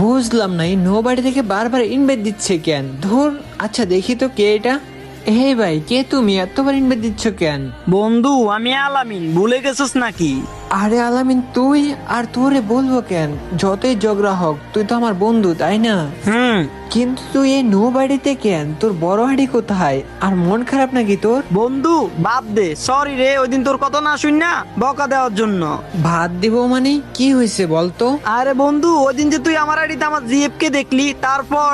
বুঝলাম না, এই নো বাড়ি থেকে বারবার ইনভাইট দিচ্ছে কেন? ধুর, আচ্ছা দেখি তো কে এটা। হে ভাই, কে তুমি? এতবার ইনভাইট দিচ্ছ কেন? বন্ধু আমি আলামিন, ভুলে গেছিস নাকি? আরে আলামিন তুই? আর তোরে বলবো কেন? যতই ঝগড়া হোক তুই তো আমার বন্ধু, তাই না? কিন্তু তুই এই নো বাড়িতে কেন? তোর বড় হাড়ি কোথায়? আর মন খারাপ নাকি তোর? বন্ধু বাদ দে, সরি রে, ওই দিন তোর কথা না শুন না বকা দেওয়ার জন্য। ভাত দিব মানে কি হয়েছে বলতো? আরে বন্ধু, ওই দিন যে তুই আমার আইডিতে আমার জিএফ কে দেখলি, তারপর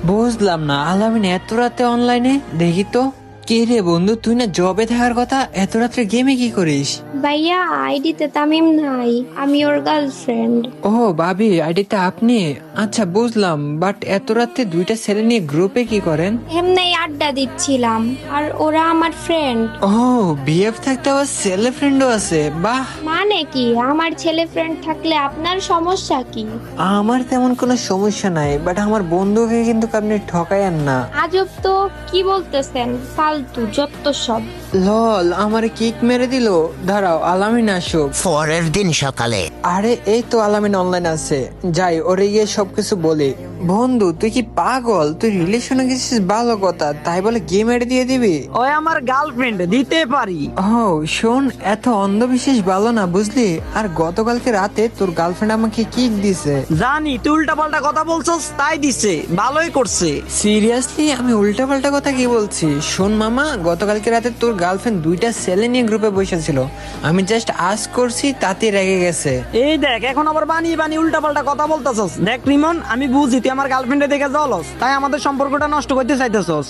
বুঝলাম না, আলামিন এত রাতে অনলাইনে? দেখি তো। কে রে বন্ধু, তুই না জবে থাকার কথা, এত রাত্রে গেমে কি করিস? ভাইয়া আইডিতে তামিম নাই, আমি ওর গার্লফ্রেন্ড। ও ভাবি, আইডিটা আপনি? আচ্ছা বুঝলাম, বাট এত রাতে দুইটা ছেলে নিয়ে গ্রুপে কি করেন? এমনি আড্ডা দিচ্ছিলাম, আর ওরা আমার ফ্রেন্ড। ও, বিএফ থাকতে আবার ছেলে ফ্রেন্ডও আছে, বাহ। মানে কি, আমার ছেলে ফ্রেন্ড থাকলে আপনার সমস্যা কি? আমার তেমন কোনো সমস্যা নাই, বাট আমার বন্ধুকে কিন্তু আপনি ঠকায়েন না। আজব তো, কি বলতেছেন? ফালতু যত সব। লল, আমার কিক মেরে দিল। দাঁড়াও, আলামিন আসুক। পরের দিন সকালে আরে এই তো আলামিন অনলাইন আছে, যাই ওরে গিয়ে সবকিছু বলি। বন্ধু তুই কি পাগল? তুই রিলেশনে গেছিস ভালো কথা, তাই বলে গেম এড়ে দিয়ে দিবি? ওই আমার গার্লফ্রেন্ড, দিতে পারি। ও শোন, এত অন্ধবিশ্বাস ভালো না বুঝলি। আর গতকালকে রাতে তোর গার্লফ্রেন্ড আমাকে কিক দিছে। জানি তুই উল্টা পাল্টা কথা বলছস, তাই দিছে, ভালোই করছে। সিরিয়াসলি আমি উল্টা পাল্টা কথা কি বলছি? শোন মামা, গতকালকে রাতে তোর গার্লফ্রেন্ড দুইটা ছেলে নিয়ে গ্রুপে বসেছিল। আমি জাস্ট আস্ক করছি, তাতে রেগে গেছে। এই দেখ, এখন আবার বানিয়ে বানিয়ে উল্টা পাল্টা কথা বলতেছস। দেখ রিমন, আমি বুঝি তুই আমার গার্লফ্রেন্ডে দেখে জলস, তাই আমাদের সম্পর্কটা নষ্ট করতে চাইতেছস।